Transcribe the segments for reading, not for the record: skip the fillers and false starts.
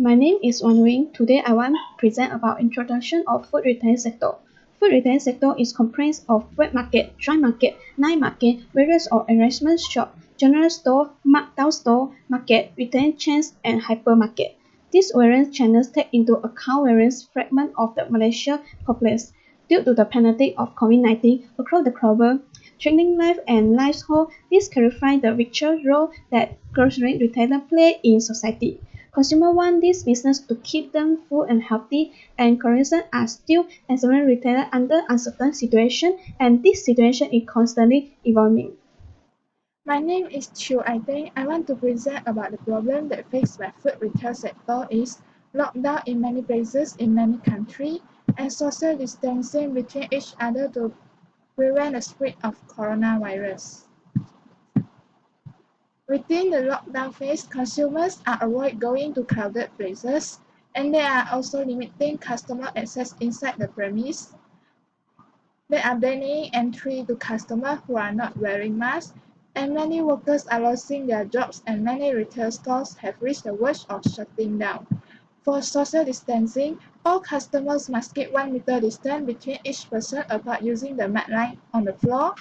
My name is Wan Wing. Today I want to present about introduction of food retail sector. Food retail sector is comprised of wet market, dry market, night market, various or arrangement shop, general store, markdown store, market, retail chains, and hypermarket. These various channels take into account various fragments of the Malaysia populace. Due to the pandemic of COVID-19 across the global, changing life and lifestyle, this clarifies the richer role that grocery retailers play in society. Consumers want this business to keep them full and healthy, and Koreans are still excellent retailers under uncertain situation, and this situation is constantly evolving. My name is Chiu Aiteng. I want to present about the problem that faced by food retail sector is lockdown in many places in many countries and social distancing between each other to prevent the spread of coronavirus. Within the lockdown phase, consumers are avoid going to crowded places and they are also limiting customer access inside the premise. They are banning entry to customers who are not wearing masks, and many workers are losing their jobs and many retail stores have reached the verge of shutting down. For social distancing, all customers must keep 1 meter distance between each person apart using the mat line on the floor.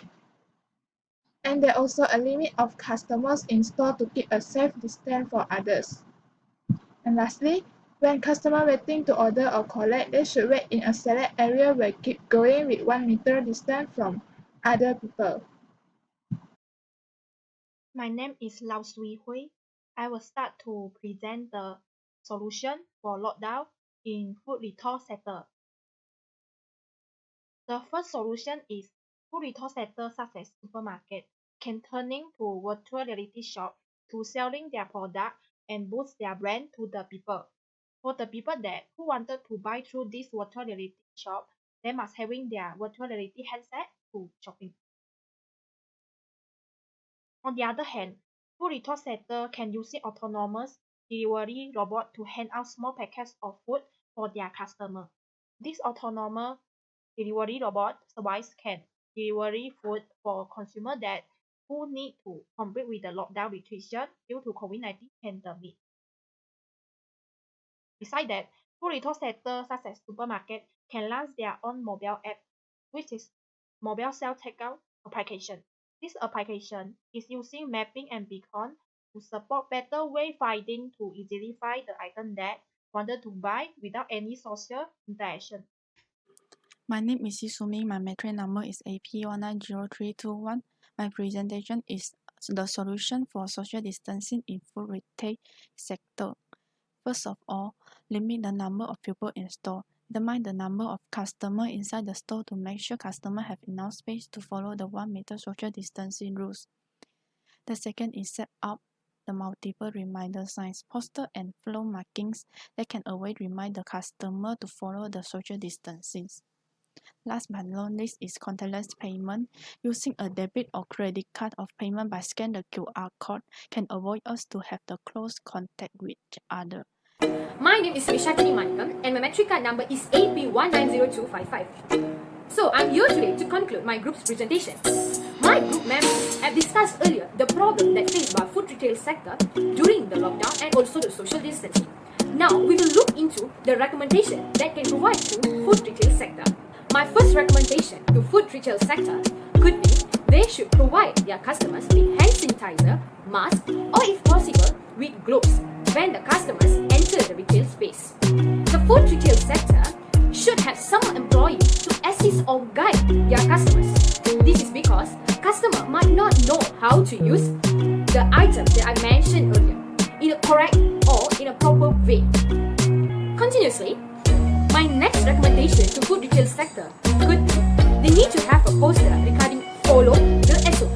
And there also a limit of customers in store to keep a safe distance for others. And lastly, when customer waiting to order or collect, they should wait in a select area where keep going with 1 meter distance from other people. My name is Lau Sui Hui. I will start to present the solution for lockdown in food retail sector. The first solution is food retail sector such as supermarket can turning to virtual reality shop to selling their product and boost their brand to the people. For the people that who wanted to buy through this virtual reality shop, they must having their virtual reality headset to shopping. On the other hand, food retail sector can use autonomous delivery robot to hand out small packets of food for their customer. This autonomous delivery robot service can deliver food for consumer that who need to comply with the lockdown restriction due to COVID-19 pandemic. Besides that, food retail sector such as supermarket can launch their own mobile app, which is mobile self takeout application. This application is using mapping and beacon to support better wayfinding to easily find the item that wanted to buy without any social interaction. My name is Yisumi. My matric number is AP190321. My presentation is the solution for social distancing in food retail sector. First of all, limit the number of people in store. Determine the number of customers inside the store to make sure customers have enough space to follow the 1 meter social distancing rules. The second is set up the multiple reminder signs, poster and flow markings that can always remind the customer to follow the social distancing. Last but not least is contactless payment. Using a debit or credit card of payment by scan the QR code can avoid us to have the close contact with each other. My name is Vishakini Manikam and my matric card number is AP190255. So I'm here today to conclude my group's presentation. My group members have discussed earlier the problem that faced by food retail sector during the lockdown and also the social distancing. Now we will look into the recommendation that can provide to food retail sector. My first recommendation to food retail sector could be they should provide their customers with hand sanitizer, mask, or if possible, with gloves when the customers enter the retail space. The food retail sector should have some employees to assist or guide their customers. This is because customer might not know how to use the items that I mentioned earlier in a correct or in a proper way. Continuously, my next recommendation to food retail sector could be they need to have a poster regarding follow the SOP.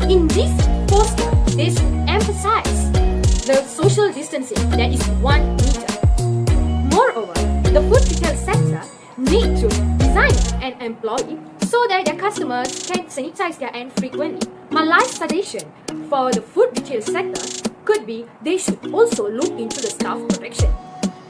In this poster, they should emphasize the social distancing that is 1 meter. Moreover, the food retail sector need to design an employee so that their customers can sanitize their hands frequently. My last suggestion for the food retail sector could be they should also look into the staff protection.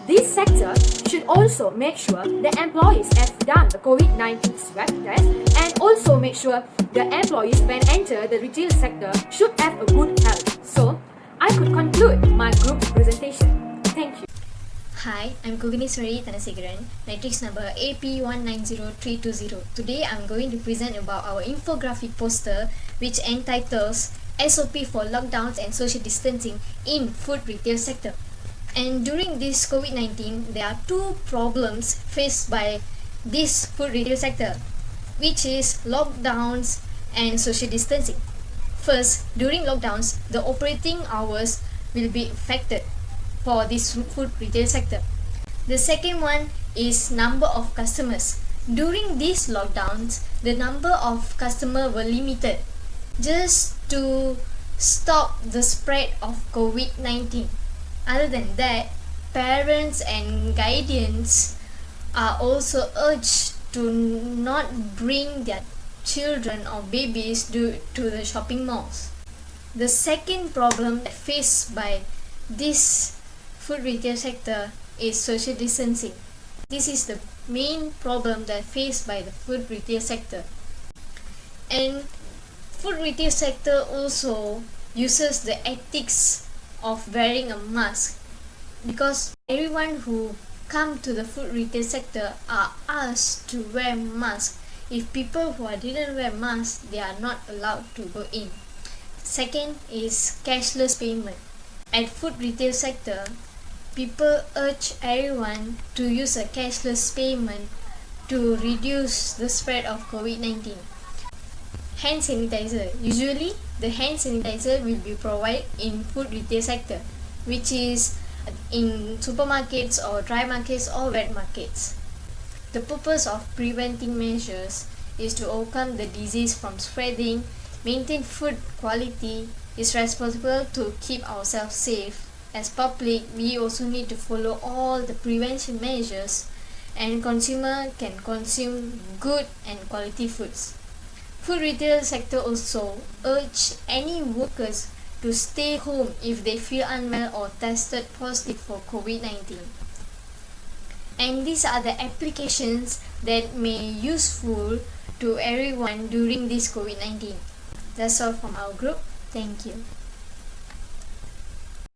This sector should also make sure the employees have done the COVID-19 swab test and also make sure the employees when enter the retail sector should have a good health. So, I could conclude my group's presentation. Thank you. Hi, I'm Kuganeswari Thanasekaran, matrix number AP190320. Today I'm going to present about our infographic poster which entitles SOP for lockdowns and social distancing in food retail sector. And during this COVID-19, there are two problems faced by this food retail sector, which is lockdowns and social distancing. First, during lockdowns, the operating hours will be affected for this food retail sector. The second one is number of customers. During these lockdowns, the number of customers were limited just to stop the spread of COVID-19. Other than that, parents and guardians are also urged to not bring their children or babies to the shopping malls. The second problem faced by this food retail sector is social distancing. This is the main problem that faced by the food retail sector. And food retail sector also uses the ethics of wearing a mask, because everyone who come to the food retail sector are asked to wear mask. If people who didn't wear masks, they are not allowed to go in. Second is cashless payment. At food retail sector, people urge everyone to use a cashless payment to reduce the spread of COVID-19. Hand sanitizer. Usually, the hand sanitizer will be provided in food retail sector, which is in supermarkets or dry markets or wet markets. The purpose of preventing measures is to overcome the disease from spreading, maintain food quality, is responsible to keep ourselves safe. As public, we also need to follow all the prevention measures, and consumer can consume good and quality foods. Food retail sector also urge any workers to stay home if they feel unwell or tested positive for COVID-19. And these are the applications that may useful to everyone during this COVID-19. That's all from our group. Thank you.